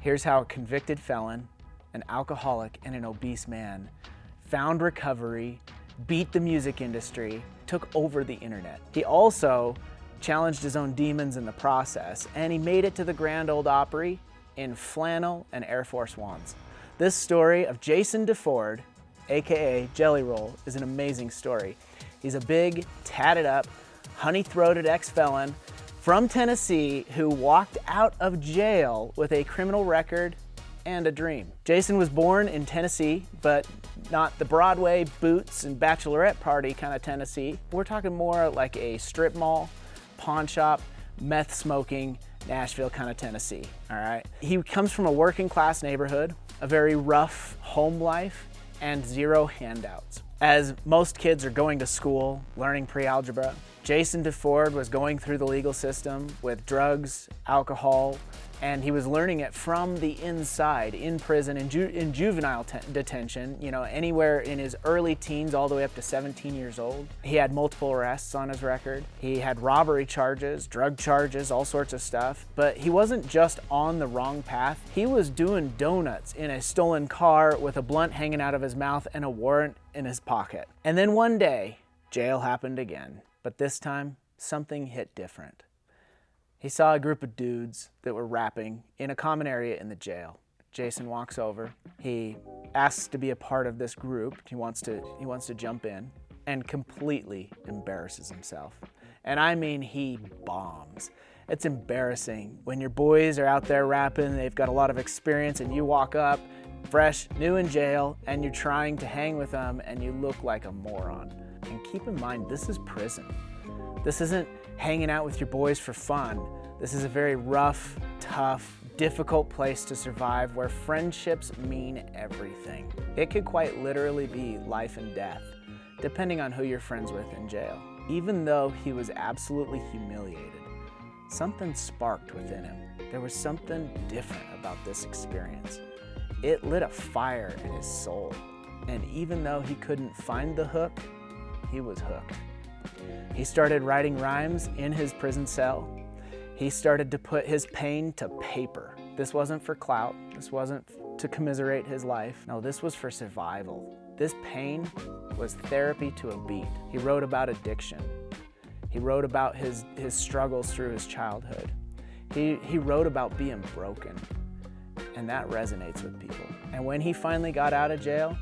Here's how a convicted felon, an alcoholic, and an obese man found recovery, beat the music industry, took over the internet. He also challenged his own demons in the process, and he made it to the Grand Ole Opry in flannel and Air Force Ones. This story of Jason DeFord, AKA Jelly Roll, is an amazing story. He's a big, tatted up, honey-throated ex-felon from Tennessee who walked out of jail with a criminal record and a dream. Jason was born in Tennessee, but not the Broadway, boots, and bachelorette party kind of Tennessee. We're talking more like a strip mall, pawn shop, meth smoking, Nashville kind of Tennessee, all right? He comes from a working class neighborhood, a very rough home life, and zero handouts. As most kids are going to school, learning pre-algebra, Jason DeFord was going through the legal system with drugs, alcohol, and he was learning it from the inside, in prison, in juvenile detention, you know, anywhere in his early teens all the way up to 17 years old. He had multiple arrests on his record. He had robbery charges, drug charges, all sorts of stuff. But he wasn't just on the wrong path. He was doing donuts in a stolen car with a blunt hanging out of his mouth and a warrant in his pocket. And then one day, jail happened again. But this time, something hit different. He saw a group of dudes that were rapping in a common area in the jail. Jason walks over. He asks to be a part of this group. He wants to jump in and completely embarrasses himself. And I mean, he bombs. It's embarrassing when your boys are out there rapping, they've got a lot of experience, and you walk up fresh, new in jail, and you're trying to hang with them and you look like a moron. And keep in mind, this is prison. This isn't hanging out with your boys for fun. This is a very rough, tough, difficult place to survive where friendships mean everything. It could quite literally be life and death, depending on who you're friends with in jail. Even though he was absolutely humiliated, something sparked within him. There was something different about this experience. It lit a fire in his soul. And even though he couldn't find the hook, he was hooked. He started writing rhymes in his prison cell. He started to put his pain to paper. This wasn't for clout. This wasn't to commiserate his life. No, this was for survival. This pain was therapy to a beat. He wrote about addiction. He wrote about his struggles through his childhood. He wrote about being broken, and that resonates with people. And when he finally got out of jail,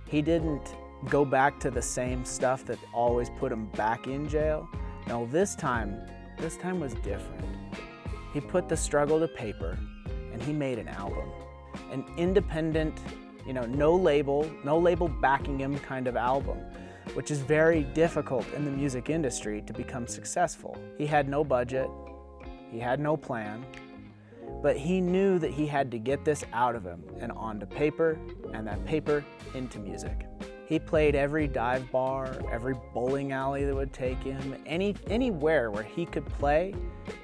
he didn't go back to the same stuff that always put him back in jail. No, this time was different. He put the struggle to paper and he made an album. An independent, no label backing him kind of album, which is very difficult in the music industry to become successful. He had no budget, he had no plan, but he knew that he had to get this out of him and onto paper, and that paper into music. He played every dive bar, every bowling alley that would take him, anywhere where he could play,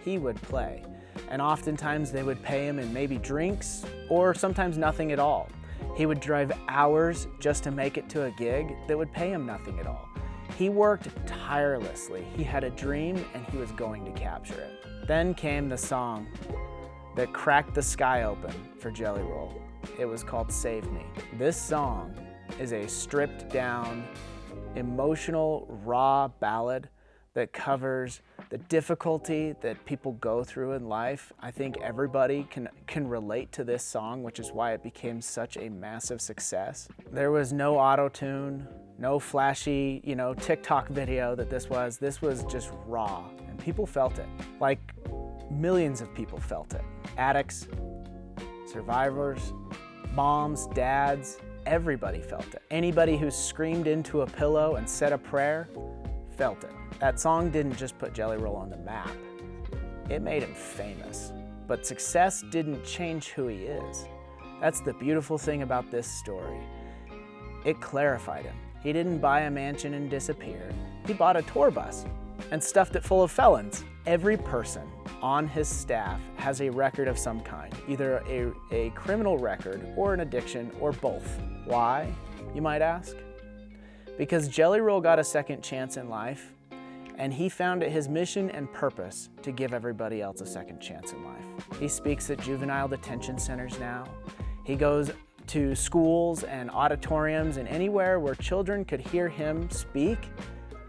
he would play. And oftentimes they would pay him in maybe drinks or sometimes nothing at all. He would drive hours just to make it to a gig that would pay him nothing at all. He worked tirelessly. He had a dream and he was going to capture it. Then came the song that cracked the sky open for Jelly Roll. It was called Save Me. This song is a stripped down, emotional, raw ballad that covers the difficulty that people go through in life. I think everybody can relate to this song, which is why it became such a massive success. There was no auto-tune, no flashy, TikTok video that this was. This was just raw, and people felt it. Like millions of people felt it. Addicts, survivors, moms, dads, everybody felt it. Anybody who screamed into a pillow and said a prayer felt it. That song didn't just put Jelly Roll on the map, it made him famous. But success didn't change who he is. That's the beautiful thing about this story. It clarified him. He didn't buy a mansion and disappear. He bought a tour bus and stuffed it full of felons. Every person on his staff has a record of some kind, either a criminal record or an addiction or both. Why, you might ask? Because Jelly Roll got a second chance in life, and he found it his mission and purpose to give everybody else a second chance in life. He speaks at juvenile detention centers now. He goes to schools and auditoriums and anywhere where children could hear him speak,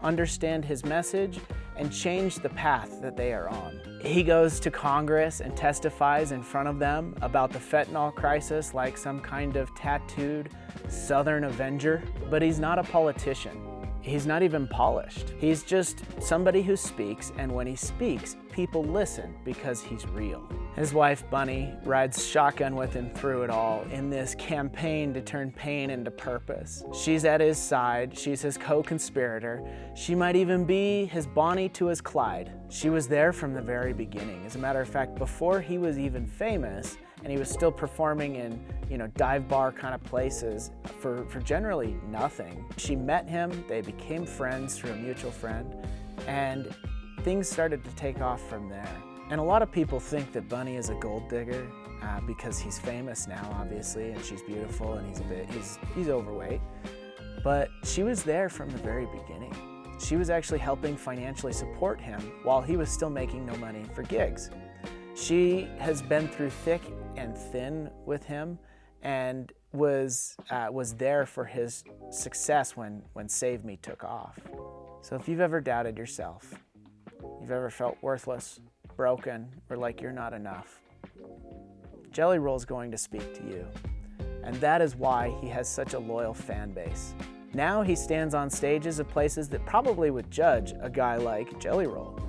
understand his message, and change the path that they are on. He goes to Congress and testifies in front of them about the fentanyl crisis like some kind of tattooed Southern Avenger, but he's not a politician. He's not even polished. He's just somebody who speaks, and when he speaks, people listen because he's real. His wife, Bunnie, rides shotgun with him through it all in this campaign to turn pain into purpose. She's at his side. She's his co-conspirator. She might even be his Bonnie to his Clyde. She was there from the very beginning. As a matter of fact, before he was even famous, and he was still performing in, dive bar kind of places for generally nothing. She met him, they became friends through a mutual friend, and things started to take off from there. And a lot of people think that Bunnie is a gold digger because he's famous now, obviously, and she's beautiful and he's overweight. But she was there from the very beginning. She was actually helping financially support him while he was still making no money for gigs. She has been through thick and thin with him and was there for his success when Save Me took off. So if you've ever doubted yourself, you've ever felt worthless, broken, or like you're not enough, Jelly Roll's going to speak to you. And that is why he has such a loyal fan base. Now he stands on stages of places that probably would judge a guy like Jelly Roll.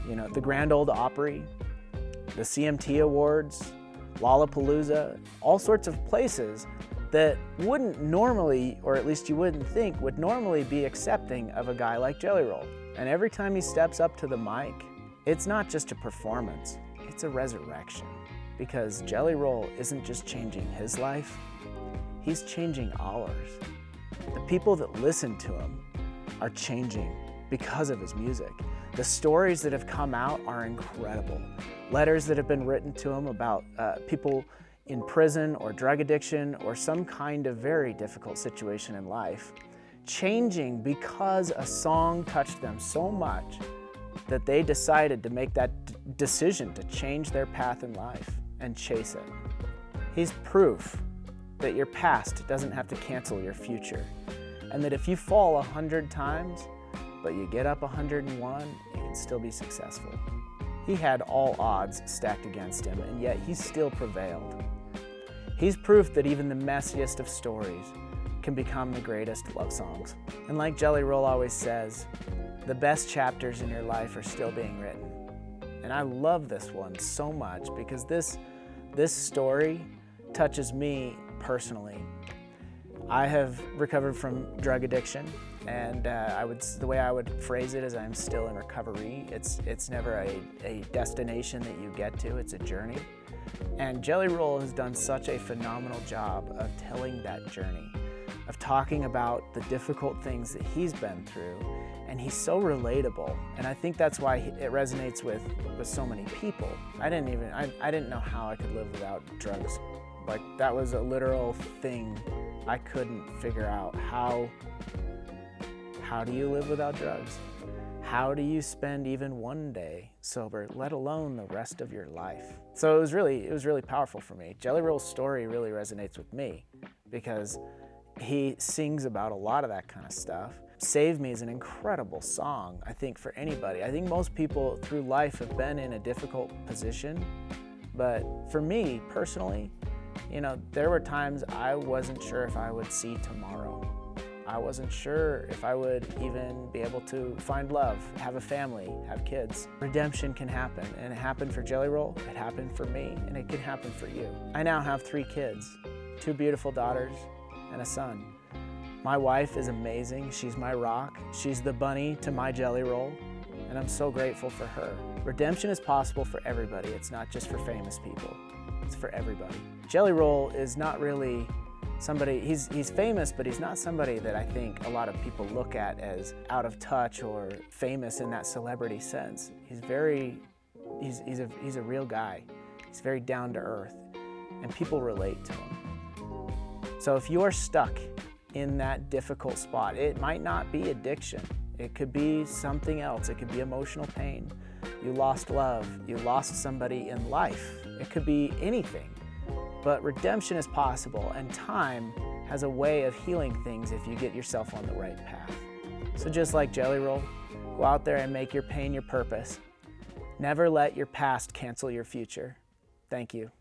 The Grand Ole Opry, the CMT Awards, Lollapalooza, all sorts of places that wouldn't normally, or at least you wouldn't think, would normally be accepting of a guy like Jelly Roll. And every time he steps up to the mic, it's not just a performance, it's a resurrection. Because Jelly Roll isn't just changing his life, he's changing ours. The people that listen to him are changing because of his music. The stories that have come out are incredible. Letters that have been written to him about people in prison or drug addiction or some kind of very difficult situation in life, changing because a song touched them so much that they decided to make that decision to change their path in life and chase it. He's proof that your past doesn't have to cancel your future, and that if you fall 100 times, but you get up 101, you can still be successful. He had all odds stacked against him, and yet he still prevailed. He's proof that even the messiest of stories can become the greatest love songs. And like Jelly Roll always says, the best chapters in your life are still being written. And I love this one so much because this story touches me personally. I have recovered from drug addiction, and the way I would phrase it is I'm still in recovery. It's never a destination that you get to, it's a journey. And Jelly Roll has done such a phenomenal job of telling that journey, of talking about the difficult things that he's been through, and he's so relatable. And I think that's why it resonates with so many people. I didn't know how I could live without drugs. Like, that was a literal thing I couldn't figure out. How do you live without drugs? How do you spend even one day sober, let alone the rest of your life? So it was really powerful for me. Jelly Roll's story really resonates with me because he sings about a lot of that kind of stuff. Save Me is an incredible song, I think, for anybody. I think most people through life have been in a difficult position, but for me personally, there were times I wasn't sure if I would see tomorrow. I wasn't sure if I would even be able to find love, have a family, have kids. Redemption can happen, and it happened for Jelly Roll, it happened for me, and it can happen for you. I now have 3 kids, 2 beautiful daughters and a son. My wife is amazing. She's my rock. She's the Bunnie to my Jelly Roll, and I'm so grateful for her. Redemption is possible for everybody. It's not just for famous people. It's for everybody. Jelly Roll is not really somebody, he's famous, but he's not somebody that I think a lot of people look at as out of touch or famous in that celebrity sense. He's a real guy. He's very down to earth, and people relate to him. So if you're stuck in that difficult spot, it might not be addiction. It could be something else. It could be emotional pain. You lost love. You lost somebody in life. It could be anything. But redemption is possible, and time has a way of healing things if you get yourself on the right path. So just like Jelly Roll, go out there and make your pain your purpose. Never let your past cancel your future. Thank you.